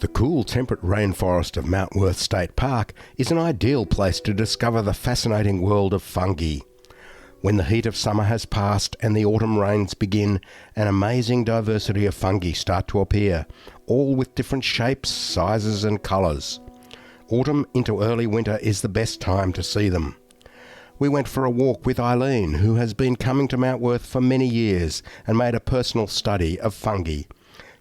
The cool, temperate rainforest of Mount Worth State Park is an ideal place to discover the fascinating world of fungi. When the heat of summer has passed and the autumn rains begin, an amazing diversity of fungi start to appear, all with different shapes, sizes and colours. Autumn into early winter is the best time to see them. We went for a walk with Eileen, who has been coming to Mount Worth for many years and made a personal study of fungi.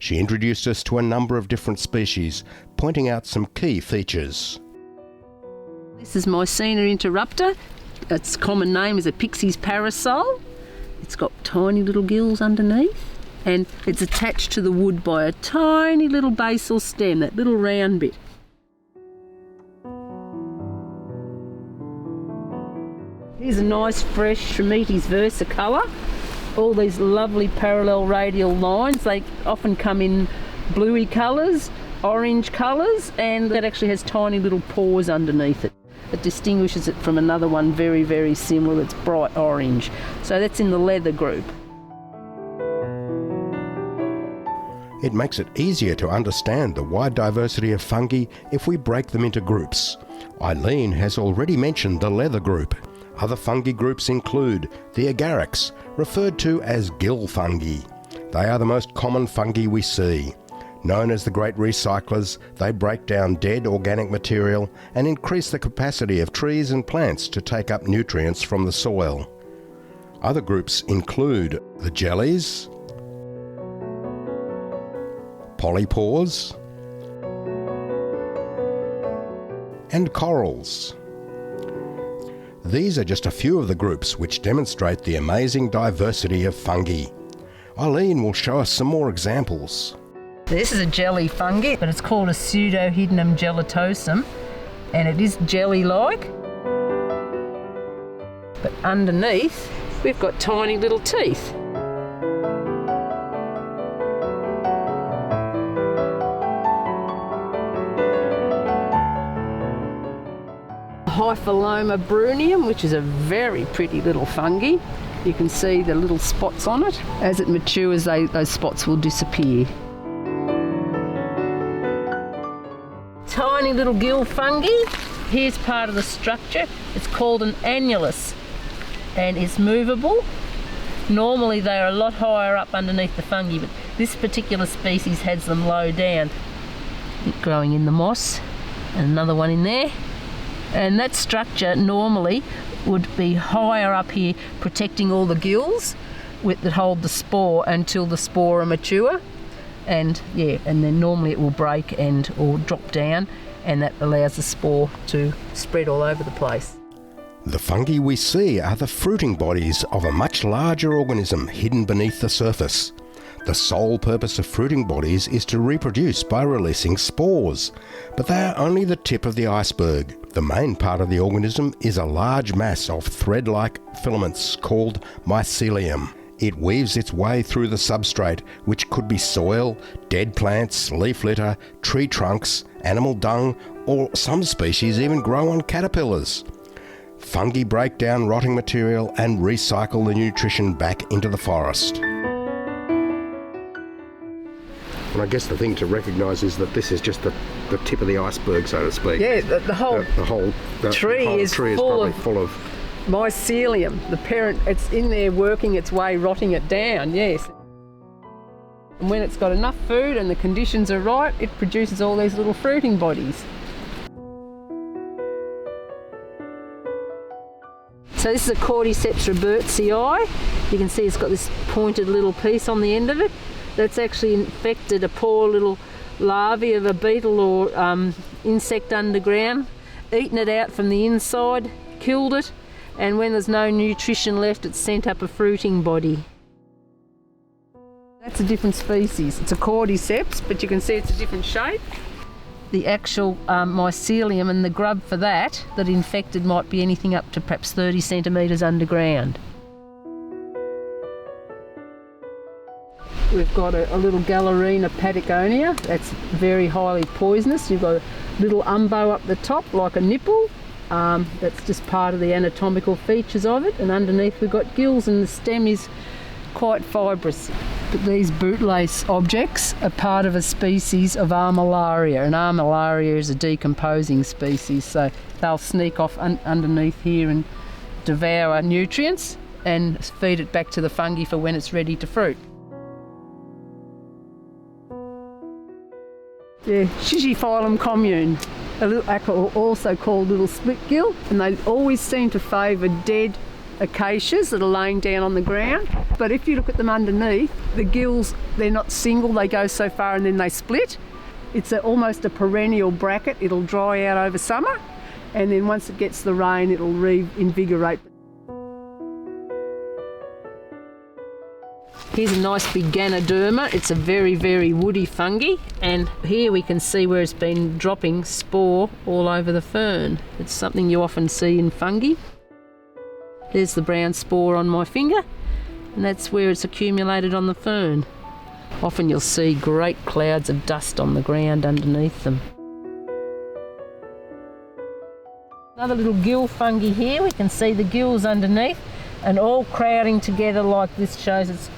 She introduced us to a number of different species, pointing out some key features. This is Mycena interrupta. Its common name is a pixie's parasol. It's got tiny little gills underneath, and it's attached to the wood by a tiny little basal stem, that little round bit. Here's a nice fresh Trametes versicolor. All these lovely parallel radial lines, they often come in bluey colours, orange colours, and that actually has tiny little pores underneath it. It distinguishes it from another one very, very similar that's bright orange. So that's in the leather group. It makes it easier to understand the wide diversity of fungi if we break them into groups. Eileen has already mentioned the leather group. Other fungi groups include the agarics, referred to as gill fungi. They are the most common fungi we see. Known as the great recyclers, they break down dead organic material and increase the capacity of trees and plants to take up nutrients from the soil. Other groups include the jellies, polypores, and corals. These are just a few of the groups which demonstrate the amazing diversity of fungi. Eileen will show us some more examples. This is a jelly fungi, but it's called a Pseudohydnum gelatosum, and it is jelly-like. But underneath, we've got tiny little teeth. Hyphiloma brunium, which is a very pretty little fungi. You can see the little spots on it. As it matures, those spots will disappear. Tiny little gill fungi. Here's part of the structure. It's called an annulus, and it's movable. Normally they are a lot higher up underneath the fungi, but this particular species has them low down. Growing in the moss, and another one in there. And that structure normally would be higher up here, protecting all the gills that hold the spore until the spore are mature. And then normally it will break or drop down, and that allows the spore to spread all over the place. The fungi we see are the fruiting bodies of a much larger organism hidden beneath the surface. The sole purpose of fruiting bodies is to reproduce by releasing spores, but they are only the tip of the iceberg. The main part of the organism is a large mass of thread-like filaments called mycelium. It weaves its way through the substrate, which could be soil, dead plants, leaf litter, tree trunks, animal dung, or some species even grow on caterpillars. Fungi break down rotting material and recycle the nutrition back into the forest. And I guess the thing to recognise is that this is just the tip of the iceberg, so to speak. Yeah, the whole tree is full of mycelium. The parent, it's in there working its way, rotting it down, yes. And when it's got enough food and the conditions are right, it produces all these little fruiting bodies. So this is a Cordyceps robertsii. You can see it's got this pointed little piece on the end of it. That's actually infected a poor little larvae of a beetle or insect underground, eaten it out from the inside, killed it, and when there's no nutrition left, it's sent up a fruiting body. That's a different species. It's a Cordyceps, but you can see it's a different shape. The actual mycelium and the grub for that infected might be anything up to perhaps 30 centimetres underground. We've got a little Galerina patagonia. That's very highly poisonous. You've got a little umbo up the top like a nipple. That's just part of the anatomical features of it. And underneath we've got gills, and the stem is quite fibrous. But these bootlace objects are part of a species of Armillaria, and Armillaria is a decomposing species, so they'll sneak off underneath here and devour nutrients and feed it back to the fungi for when it's ready to fruit. Yeah, Shishiphyllum commune, also called little split-gill, and they always seem to favour dead acacias that are laying down on the ground. But if you look at them underneath, the gills, they're not single, they go so far and then they split. It's almost a perennial bracket. It'll dry out over summer, and then once it gets the rain, it'll reinvigorate. Here's a nice big Ganoderma. It's a very, very woody fungi, and here we can see where it's been dropping spore all over the fern. It's something you often see in fungi. There's the brown spore on my finger, and that's where it's accumulated on the fern. Often you'll see great clouds of dust on the ground underneath them. Another little gill fungi here. We can see the gills underneath, and all crowding together like this shows it's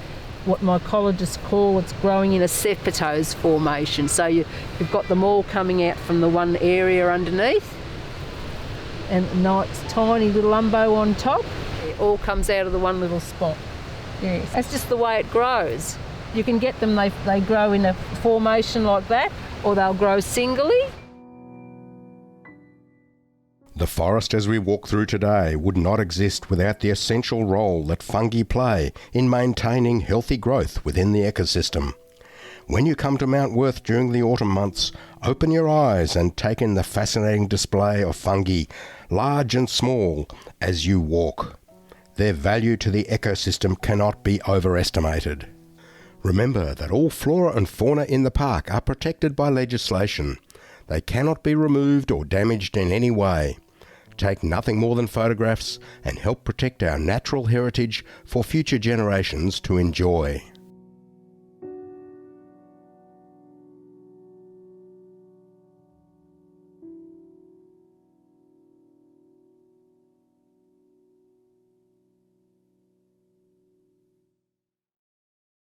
what mycologists call it's growing in a sepitose formation. So you've got them all coming out from the one area underneath, and a nice tiny little umbo on top. It all comes out of the one little spot. Yes, that's just the way it grows. You can get them, they grow in a formation like that, or they'll grow singly. The forest as we walk through today would not exist without the essential role that fungi play in maintaining healthy growth within the ecosystem. When you come to Mount Worth during the autumn months, open your eyes and take in the fascinating display of fungi, large and small, as you walk. Their value to the ecosystem cannot be overestimated. Remember that all flora and fauna in the park are protected by legislation. They cannot be removed or damaged in any way. Take nothing more than photographs and help protect our natural heritage for future generations to enjoy.